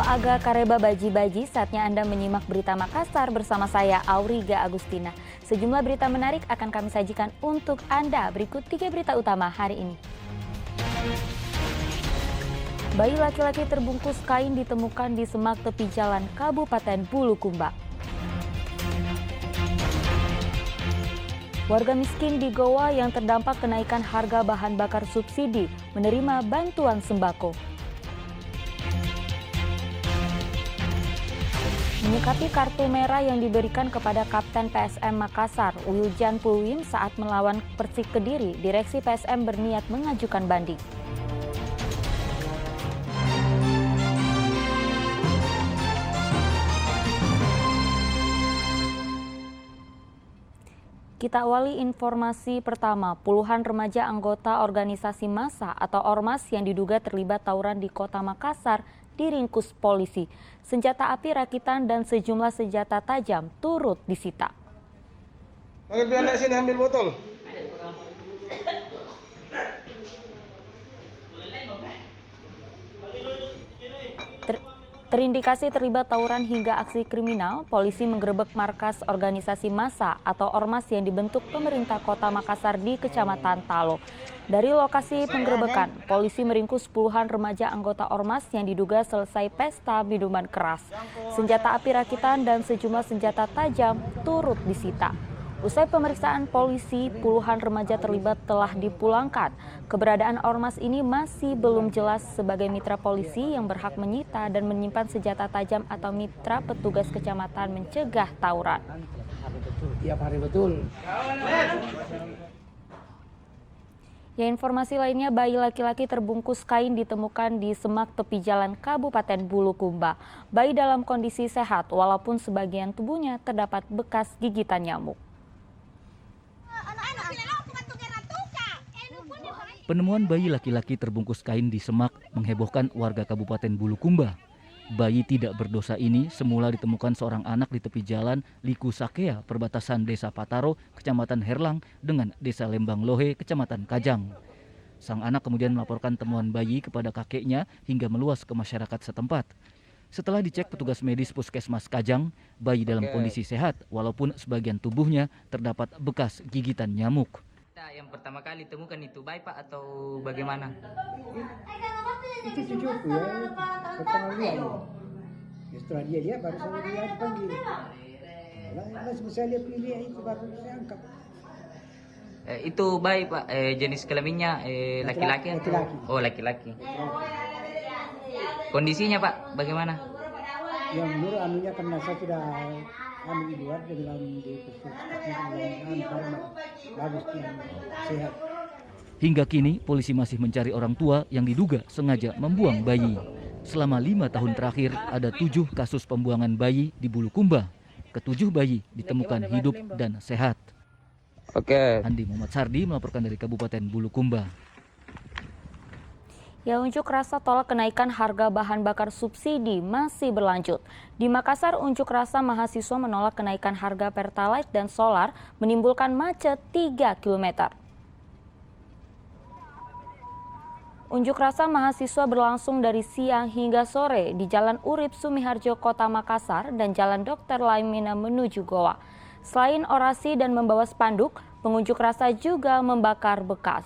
aga kareba baji-baji, saatnya Anda menyimak berita Makassar bersama saya, Auriga Agustina. Sejumlah berita menarik akan kami sajikan untuk Anda. Berikut 3 berita utama hari ini. Bayi laki-laki terbungkus kain ditemukan di semak tepi jalan Kabupaten Bulukumba. Warga miskin di Goa yang terdampak kenaikan harga bahan bakar subsidi menerima bantuan sembako. Menyikapi kartu merah yang diberikan kepada Kapten PSM Makassar, Wiljan Pulwim saat melawan Persik Kediri, Direksi PSM berniat mengajukan banding. Kita awali informasi pertama. Puluhan remaja anggota organisasi massa atau ormas yang diduga terlibat tawuran di Kota Makassar diringkus polisi. Senjata api rakitan dan sejumlah senjata tajam turut disita. Panggil anak sini ambil botol. Terindikasi terlibat tawuran hingga aksi kriminal, polisi menggerebek markas organisasi massa atau ormas yang dibentuk pemerintah Kota Makassar di Kecamatan Talo. Dari lokasi penggerebekan, polisi meringkus puluhan remaja anggota ormas yang diduga selesai pesta minuman keras. Senjata api rakitan dan sejumlah senjata tajam turut disita. Usai pemeriksaan polisi, puluhan remaja terlibat telah dipulangkan. Keberadaan ormas ini masih belum jelas sebagai mitra polisi yang berhak menyita dan menyimpan senjata tajam atau mitra petugas kecamatan mencegah tawuran. Tiap hari betul. Ya, informasi lainnya, bayi laki-laki terbungkus kain ditemukan di semak tepi jalan Kabupaten Bulukumba. Bayi dalam kondisi sehat walaupun sebagian tubuhnya terdapat bekas gigitan nyamuk. Penemuan bayi laki-laki terbungkus kain di semak menghebohkan warga Kabupaten Bulukumba. Bayi tidak berdosa ini semula ditemukan seorang anak di tepi jalan Liku Sakea, perbatasan Desa Pataro, Kecamatan Herlang dengan Desa Lembang Lohe, Kecamatan Kajang. Sang anak kemudian melaporkan temuan bayi kepada kakeknya hingga meluas ke masyarakat setempat. Setelah dicek petugas medis Puskesmas Kajang, bayi dalam kondisi sehat walaupun sebagian tubuhnya terdapat bekas gigitan nyamuk. Yang pertama kali temukan itu bayi Pak atau bagaimana? Itu cucuku ya, pertama lihat. Setelah dia lihat baru saya dipanggil. Langsung saya pilih itu baru saya angkat. Itu bayi Pak, jenis kelaminnya laki-laki atau? Laki-laki. Oh, laki-laki. Kondisinya Pak, bagaimana? Yang menurut anunya karena saya sudah di luar dengan di bagus yang sehat. Hingga kini polisi masih mencari orang tua yang diduga sengaja membuang bayi. Selama 5 tahun terakhir ada 7 kasus pembuangan bayi di Bulukumba. Ke-7 bayi ditemukan hidup dan sehat. Oke. Andi Muhammad Sardi melaporkan dari Kabupaten Bulukumba. Ya, unjuk rasa tolak kenaikan harga bahan bakar subsidi masih berlanjut. Di Makassar, unjuk rasa mahasiswa menolak kenaikan harga Pertalite dan solar menimbulkan macet 3 km. Unjuk rasa mahasiswa berlangsung dari siang hingga sore di Jalan Urip Sumiharjo, Kota Makassar dan Jalan Dr. Laimina menuju Goa. Selain orasi dan membawa spanduk, pengunjuk rasa juga membakar bekas.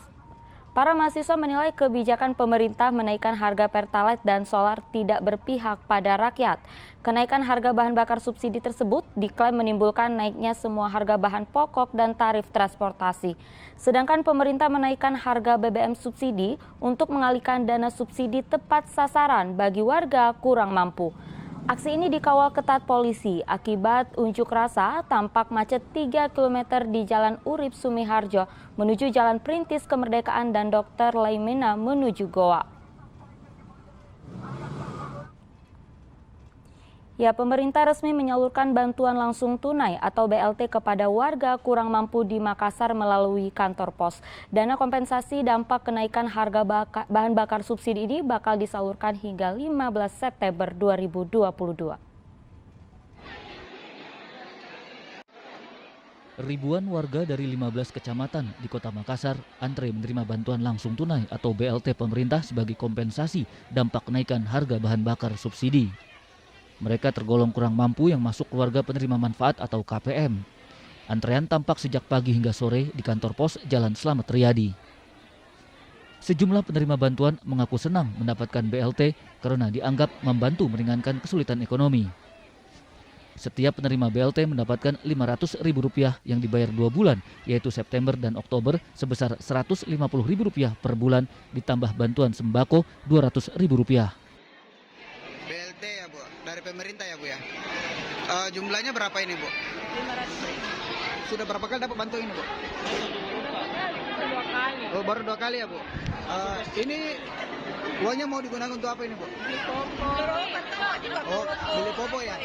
Para mahasiswa menilai kebijakan pemerintah menaikkan harga Pertalite dan solar tidak berpihak pada rakyat. Kenaikan harga bahan bakar subsidi tersebut diklaim menimbulkan naiknya semua harga bahan pokok dan tarif transportasi. Sedangkan pemerintah menaikkan harga BBM subsidi untuk mengalihkan dana subsidi tepat sasaran bagi warga kurang mampu. Aksi ini dikawal ketat polisi. Akibat unjuk rasa, tampak macet 3 km di Jalan Urip Sumiharjo menuju Jalan Perintis Kemerdekaan dan Dr. Laimina menuju Goa. Ya, pemerintah resmi menyalurkan bantuan langsung tunai atau BLT kepada warga kurang mampu di Makassar melalui kantor pos. Dana kompensasi dampak kenaikan harga bahan bakar subsidi ini bakal disalurkan hingga 15 September 2022. Ribuan warga dari 15 kecamatan di Kota Makassar antre menerima bantuan langsung tunai atau BLT pemerintah sebagai kompensasi dampak kenaikan harga bahan bakar subsidi. Mereka tergolong kurang mampu yang masuk keluarga penerima manfaat atau KPM. Antrean tampak sejak pagi hingga sore di kantor pos Jalan Slamet Riyadi. Sejumlah penerima bantuan mengaku senang mendapatkan BLT karena dianggap membantu meringankan kesulitan ekonomi. Setiap penerima BLT mendapatkan Rp500.000 yang dibayar 2 bulan, yaitu September dan Oktober sebesar Rp150.000 per bulan, ditambah bantuan sembako Rp200.000. BLT ya Bu, dari pemerintah ya Bu ya. Jumlahnya berapa ini Bu? 500.000. Sudah berapa kali dapat bantuan ini Bu? Oh, baru 2 kali ya Bu. Ini uangnya mau digunakan untuk apa ini Bu? Beli popo. Oh, beli popo ya?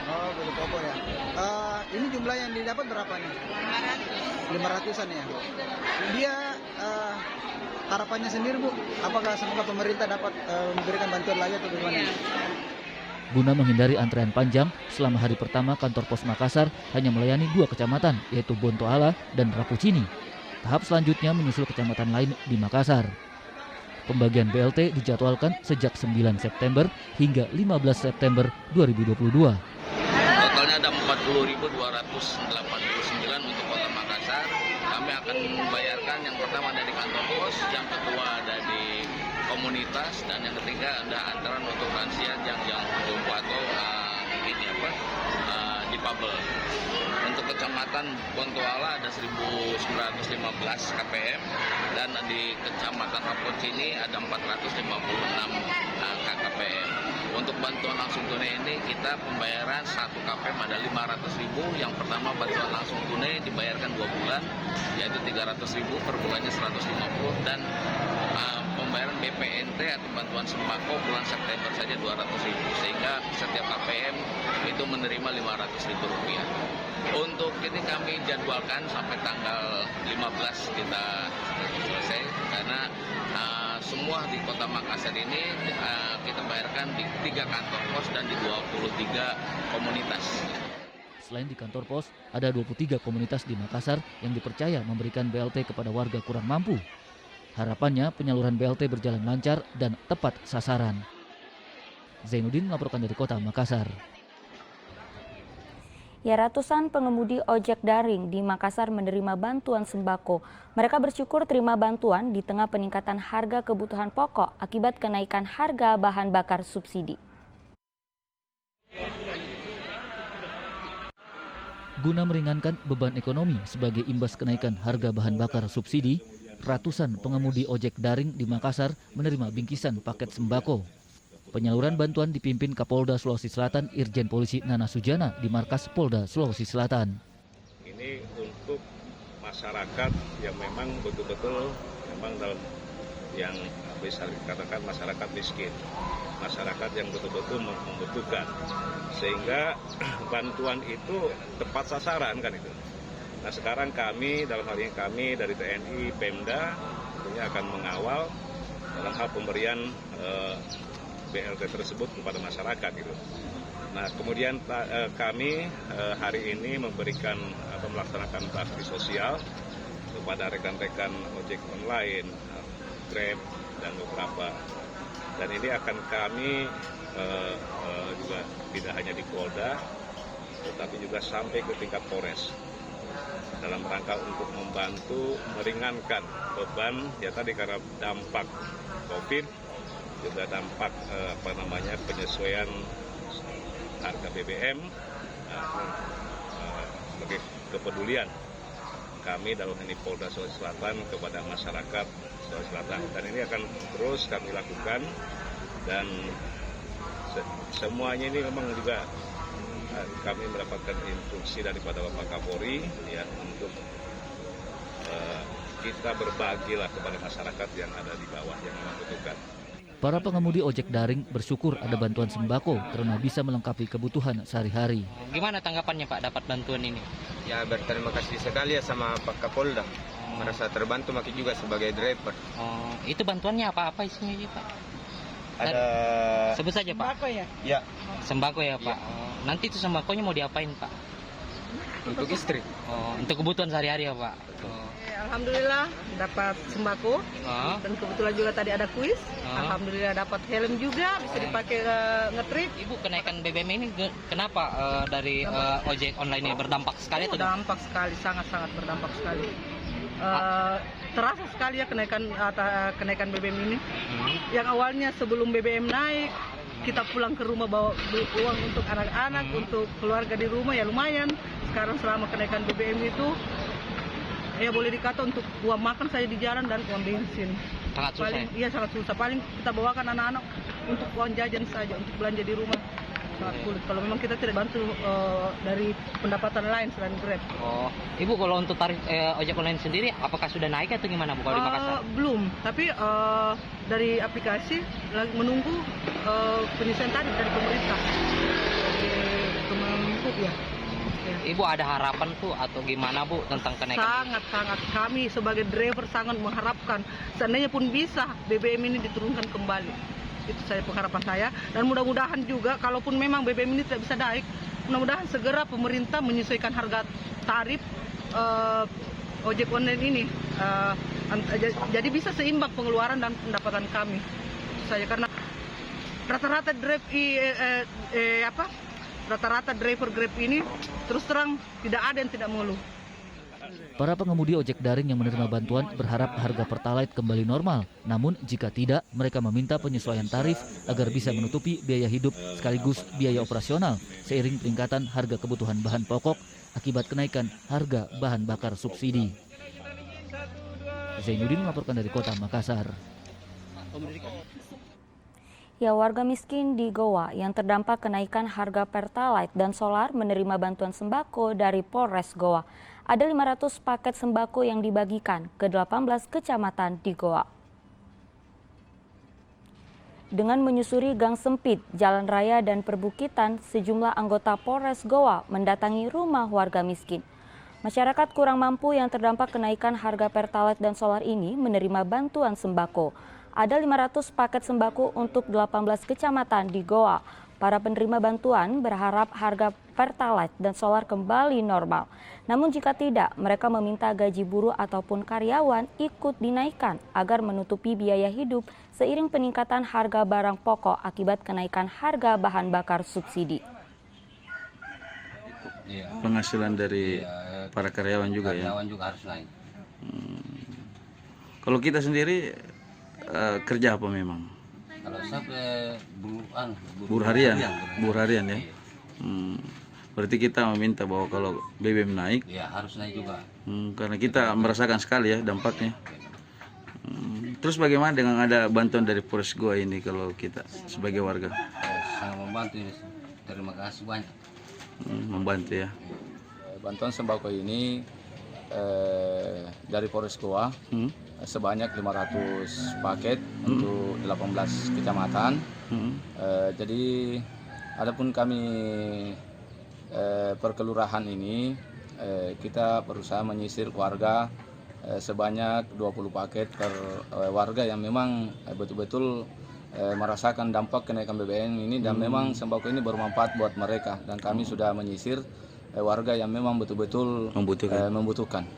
Oh, beli popo ya. Ini jumlah yang didapat berapa nih? 500-an ya. Dia harapannya sendiri Bu, apakah semoga pemerintah dapat memberikan bantuan lagi atau bagaimana? Guna menghindari antrean panjang, selama hari pertama kantor pos Makassar hanya melayani 2 kecamatan, yaitu Bontoala dan Rapucini. Tahap selanjutnya menyusul kecamatan lain di Makassar. Pembagian BLT dijadwalkan sejak 9 September hingga 15 September 2022. Totalnya ada 40.289 untuk Kota Makassar. Kami akan membayarkan yang pertama dari kantor pos, yang kedua dari komunitas, dan yang ketiga ada antara untuk lansia yang lumpuh atau difabel. Untuk kecamatan Bontoala ada 1.915 KPM dan di kecamatan Rapucini ada 456 KPM. Untuk bantuan langsung tunai ini kita pembayaran 1 KPM ada 500.000. Yang pertama bantuan langsung tunai dibayarkan 2 bulan, yaitu 300.000 per bulannya 150, dan pembayaran BPNT atau bantuan sembako bulan September saja 200.000, sehingga setiap KPM itu menerima Rp500.000. Untuk ini kami jadwalkan sampai tanggal 15 kita selesai, karena semua di Kota Makassar ini kita bayarkan di 3 kantor pos dan di 23 komunitas. Selain di kantor pos, ada 23 komunitas di Makassar yang dipercaya memberikan BLT kepada warga kurang mampu. Harapannya penyaluran BLT berjalan lancar dan tepat sasaran. Zainuddin melaporkan dari Kota Makassar. Ya, ratusan pengemudi ojek daring di Makassar menerima bantuan sembako. Mereka bersyukur terima bantuan di tengah peningkatan harga kebutuhan pokok akibat kenaikan harga bahan bakar subsidi. Guna meringankan beban ekonomi sebagai imbas kenaikan harga bahan bakar subsidi, ratusan pengemudi ojek daring di Makassar menerima bingkisan paket sembako. Penyaluran bantuan dipimpin Kapolda Sulawesi Selatan Irjen Polisi Nana Sujana di Markas Polda Sulawesi Selatan. Ini untuk masyarakat yang memang betul-betul dalam yang bisa dikatakan masyarakat miskin, masyarakat yang betul-betul membutuhkan, sehingga bantuan itu tepat sasaran kan itu. Nah sekarang kami, dalam hal ini kami dari TNI, Pemda tentunya akan mengawal dalam hal pemberian BLT tersebut kepada masyarakat gitu. Nah kemudian kami hari ini memberikan atau melaksanakan bakti sosial kepada rekan-rekan ojek online, Grab dan beberapa. Dan ini akan kami juga tidak hanya di Polda, tetapi juga sampai ke tingkat Polres dalam rangka untuk membantu meringankan beban ya tadi karena dampak COVID, juga dampak penyesuaian harga BBM sebagai kepedulian kami dalam ini Polda Sulawesi Selatan kepada masyarakat Sulawesi Selatan, dan ini akan terus kami lakukan, dan semuanya ini memang juga kami mendapatkan instruksi daripada Bapak Kapolri ya untuk kita berbagilah kepada masyarakat yang ada di bawah yang membutuhkan. Para pengemudi ojek daring bersyukur ada bantuan sembako karena bisa melengkapi kebutuhan sehari-hari. Gimana tanggapannya Pak dapat bantuan ini? Ya berterima kasih sekali ya sama Pak Kapolda. Merasa terbantu makin juga sebagai driver. Oh, itu bantuannya apa isinya Pak? Ada sebut saja Pak. Sembako ya? ya Sembako ya Pak. Oh, nanti itu sembakonya mau diapain Pak? untuk istri. Oh, untuk kebutuhan sehari-hari ya Pak. Oh. Alhamdulillah dapat sembako dan kebetulan juga tadi ada kuis. Alhamdulillah dapat helm juga bisa dipakai ngetrip. Ibu, kenaikan BBM ini kenapa dari ojek online ini berdampak sekali atau Berdampak sekali, sangat-sangat berdampak sekali. Terasa sekali ya kenaikan BBM ini. Yang awalnya sebelum BBM naik kita pulang ke rumah bawa uang untuk anak-anak, untuk keluarga di rumah ya lumayan. Sekarang selama kenaikan BBM itu ya boleh dikata untuk uang makan saya di jalan dan uang bensin. sangat susah? Iya sangat susah. Paling kita bawakan anak-anak untuk uang jajan saja, untuk belanja di rumah. Sangat sulit. Kalau memang kita tidak bantu dari pendapatan lain selain Grab. Oh, Ibu, kalau untuk tarif ojek online sendiri, apakah sudah naik atau gimana Bu kalau di Makassar? Belum, tapi dari aplikasi lagi menunggu penyesuaian tarif dari pemerintah, dari Kemenhub ya. Ibu ada harapan tuh atau gimana Bu tentang kenaikan? Sangat kami sebagai driver sangat mengharapkan seandainya pun bisa BBM ini diturunkan kembali. Itu saya pengharapan saya, dan mudah-mudahan juga kalaupun memang BBM ini tidak bisa naik, mudah-mudahan segera pemerintah menyesuaikan harga tarif ojek online ini, jadi bisa seimbang pengeluaran dan pendapatan kami. Saya karena rata-rata driver Grab ini terus terang tidak ada yang tidak mengeluh. Para pengemudi ojek daring yang menerima bantuan berharap harga Pertalite kembali normal. Namun jika tidak, mereka meminta penyesuaian tarif agar bisa menutupi biaya hidup sekaligus biaya operasional seiring peningkatan harga kebutuhan bahan pokok akibat kenaikan harga bahan bakar subsidi. Zainuddin melaporkan dari Kota Makassar. Ya, warga miskin di Goa yang terdampak kenaikan harga Pertalite dan solar menerima bantuan sembako dari Polres Goa. Ada 500 paket sembako yang dibagikan ke 18 kecamatan di Goa. Dengan menyusuri gang sempit, jalan raya dan perbukitan, sejumlah anggota Polres Goa mendatangi rumah warga miskin. Masyarakat kurang mampu yang terdampak kenaikan harga Pertalite dan solar ini menerima bantuan sembako. Ada 500 paket sembako untuk 18 kecamatan di Goa. Para penerima bantuan berharap harga Pertalite dan solar kembali normal. Namun jika tidak, mereka meminta gaji buruh ataupun karyawan ikut dinaikkan agar menutupi biaya hidup seiring peningkatan harga barang pokok akibat kenaikan harga bahan bakar subsidi. Penghasilan dari para karyawan juga ya? Karyawan juga harus naik. Kalau kita sendiri kerja apa memang? Kalau saya buruh harian ya. Berarti kita meminta bahwa kalau BBM naik, ya harus naik juga. Karena kita merasakan sekali ya dampaknya. Terus bagaimana dengan ada bantuan dari Polres Goa ini kalau kita sebagai warga? Sangat membantu ini. Terima kasih banyak. Membantu ya. Bantuan sembako ini dari Polres Goa sebanyak 500 paket untuk 18 kecamatan. Jadi adapun kami perkelurahan ini kita berusaha menyisir warga sebanyak 20 paket per warga yang memang betul-betul merasakan dampak kenaikan BBM ini, dan memang sembako ini bermanfaat buat mereka, dan kami sudah menyisir warga yang memang betul-betul membutuhkan.